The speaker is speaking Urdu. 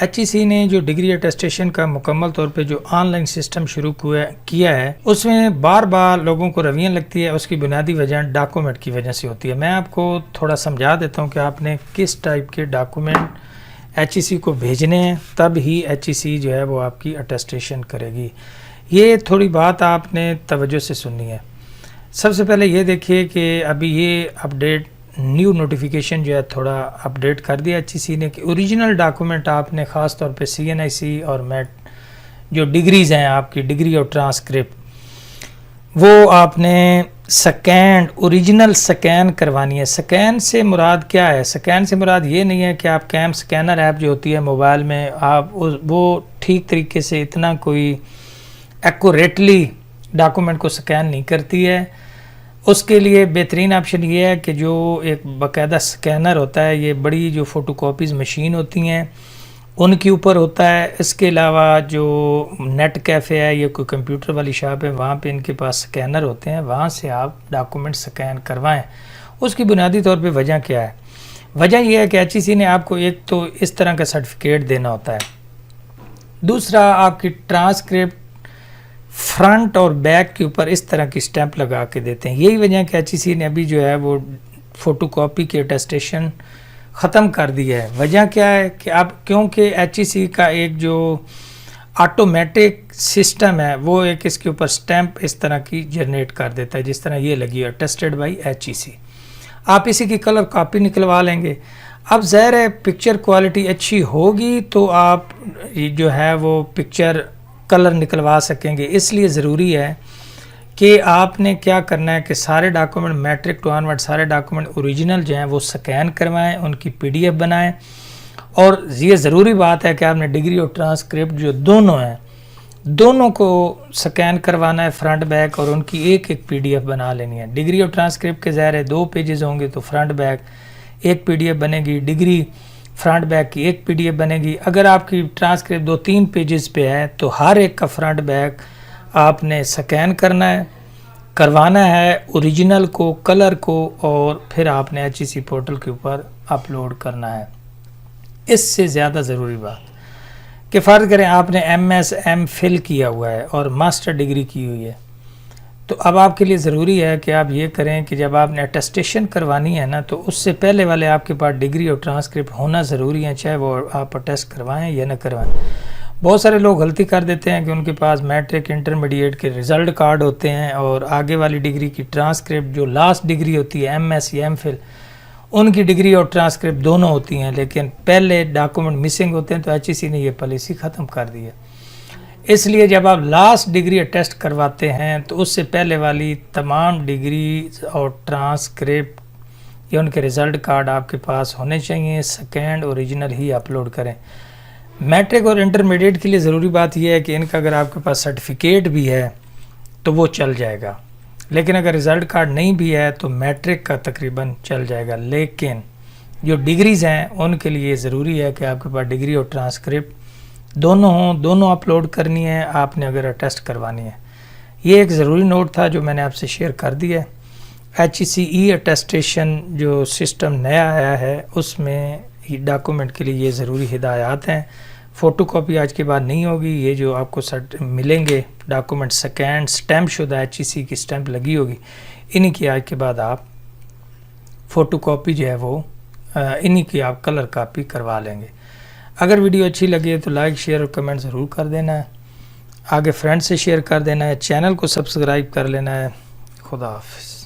HEC نے جو ڈگری اٹیسٹیشن کا مکمل طور پہ جو آن لائن سسٹم شروع کیا ہے اس میں بار بار لوگوں کو رویاں لگتی ہے. اس کی بنیادی وجہ ڈاکومنٹ کی وجہ سے ہوتی ہے. میں آپ کو تھوڑا سمجھا دیتا ہوں کہ آپ نے کس ٹائپ کے ڈاکومنٹ HEC کو بھیجنے ہیں, تب ہی HEC جو ہے وہ آپ کی اٹیسٹیشن کرے گی. یہ تھوڑی بات آپ نے توجہ سے سننی ہے. سب سے پہلے یہ دیکھیے کہ ابھی یہ اپڈیٹ نیو نوٹیفیکیشن جو ہے تھوڑا اپڈیٹ کر دیا HEC نے کہ اوریجنل ڈاکومنٹ آپ نے خاص طور پہ CNIC اور میٹ جو ڈگریز ہیں آپ کی ڈگری اور ٹرانسکرپٹ وہ آپ نے اوریجنل سکین کروانی ہے. سکین سے مراد کیا ہے؟ سکین سے مراد یہ نہیں ہے کہ آپ کیم سکینر ایپ جو ہوتی ہے موبائل میں آپ وہ ٹھیک طریقے سے اتنا کوئی ایکوریٹلی ڈاکومنٹ کو سکین نہیں کرتی ہے. اس کے لیے بہترین آپشن یہ ہے کہ جو ایک باقاعدہ سکینر ہوتا ہے, یہ بڑی جو فوٹو کاپیز مشین ہوتی ہیں ان کے اوپر ہوتا ہے. اس کے علاوہ جو نیٹ کیفے ہے یا کوئی کمپیوٹر والی شاپ ہے وہاں پہ ان کے پاس سکینر ہوتے ہیں, وہاں سے آپ ڈاکومنٹ سکین کروائیں. اس کی بنیادی طور پہ وجہ کیا ہے؟ وجہ یہ ہے کہ HEC نے آپ کو ایک تو اس طرح کا سرٹیفکیٹ دینا ہوتا ہے, دوسرا آپ کی ٹرانسکرپٹ فرنٹ اور بیک کے اوپر اس طرح کی سٹیمپ لگا کے دیتے ہیں. یہی وجہ ہے کہ HEC نے ابھی جو ہے وہ فوٹو کاپی کی اٹیسٹیشن ختم کر دی ہے. وجہ کیا ہے کہ اب کیونکہ HEC کا ایک جو آٹومیٹک سسٹم ہے وہ ایک اس کے اوپر سٹیمپ اس طرح کی جنریٹ کر دیتا ہے جس طرح یہ لگی ہے اٹیسٹڈ بائی HEC. آپ اسی کی کلر کاپی نکلوا لیں گے. اب ظاہر ہے پکچر کوالٹی اچھی ہوگی تو آپ جو ہے وہ پکچر کلر نکلوا سکیں گے. اس لیے ضروری ہے کہ آپ نے کیا کرنا ہے کہ سارے ڈاکومنٹ میٹرک ٹو آنورڈ سارے ڈاکومنٹ اوریجنل جو ہیں وہ سکین کروائیں, ان کی PDF بنائیں. اور یہ ضروری بات ہے کہ آپ نے ڈگری اور ٹرانسکرپٹ جو دونوں ہیں دونوں کو سکین کروانا ہے فرنٹ بیک, اور ان کی ایک PDF بنا لینی ہے. ڈگری اور ٹرانسکرپٹ کے ظاہر ہے 2 پیجز ہوں گے تو فرنٹ بیک ایک PDF بنے گی, ڈگری فرنٹ بیک کی ایک PDF بنے گی. اگر آپ کی ٹرانسکرپٹ 2-3 پیجز پہ ہے تو ہر ایک کا فرنٹ بیک آپ نے سکین کروانا ہے اوریجنل کو, کلر کو, اور پھر آپ نے HEC پورٹل کے اوپر اپلوڈ کرنا ہے. اس سے زیادہ ضروری بات کہ فرض کریں آپ نے MS MPhil کیا ہوا ہے اور ماسٹر ڈگری کی ہوئی ہے, تو اب آپ کے لیے ضروری ہے کہ آپ یہ کریں کہ جب آپ نے اٹیسٹیشن کروانی ہے نا تو اس سے پہلے والے آپ کے پاس ڈگری اور ٹرانسکرپٹ ہونا ضروری ہے, چاہے وہ آپ اٹیسٹ کروائیں یا نہ کروائیں. بہت سارے لوگ غلطی کر دیتے ہیں کہ ان کے پاس میٹرک انٹرمیڈیٹ کے رزلٹ کارڈ ہوتے ہیں اور آگے والی ڈگری کی ٹرانسکرپٹ جو لاسٹ ڈگری ہوتی ہے MS یا MPhil ان کی ڈگری اور ٹرانسکرپٹ دونوں ہوتی ہیں, لیکن پہلے ڈاکومنٹ مسنگ ہوتے ہیں. تو HEC نے یہ پالیسی ختم کر دی ہے. اس لیے جب آپ لاسٹ ڈگری اٹیسٹ کرواتے ہیں تو اس سے پہلے والی تمام ڈگری اور ٹرانسکرپٹ یا ان کے رزلٹ کارڈ آپ کے پاس ہونے چاہیے. سیکنڈ اوریجنل ہی اپلوڈ کریں. میٹرک اور انٹرمیڈیٹ کے لیے ضروری بات یہ ہے کہ ان کا اگر آپ کے پاس سرٹیفکیٹ بھی ہے تو وہ چل جائے گا, لیکن اگر رزلٹ کارڈ نہیں بھی ہے تو میٹرک کا تقریباً چل جائے گا. لیکن جو ڈگریز ہیں ان کے لیے ضروری ہے کہ آپ کے پاس ڈگری اور ٹرانسکرپٹ دونوں ہوں, دونوں اپلوڈ کرنی ہے آپ نے اگر اٹیسٹ کروانی ہے. یہ ایک ضروری نوٹ تھا جو میں نے آپ سے شیئر کر دیا ہے. HEC اٹیسٹیشن جو سسٹم نیا آیا ہے اس میں ڈاکومنٹ کے لیے یہ ضروری ہدایات ہیں. فوٹو کاپی آج کے بعد نہیں ہوگی. یہ جو آپ کو ملیں گے ڈاکومنٹ سکینڈ سٹیمپ شدہ HEC کی سٹیمپ لگی ہوگی, انہی کی آج کے بعد آپ فوٹو کاپی جو ہے وہ انہی کی آپ کلر کاپی کروا لیں گے. اگر ویڈیو اچھی لگے تو لائک شیئر اور کمنٹ ضرور کر دینا ہے. آگے فرینڈ سے شیئر کر دینا ہے. چینل کو سبسکرائب کر لینا ہے. خدا حافظ.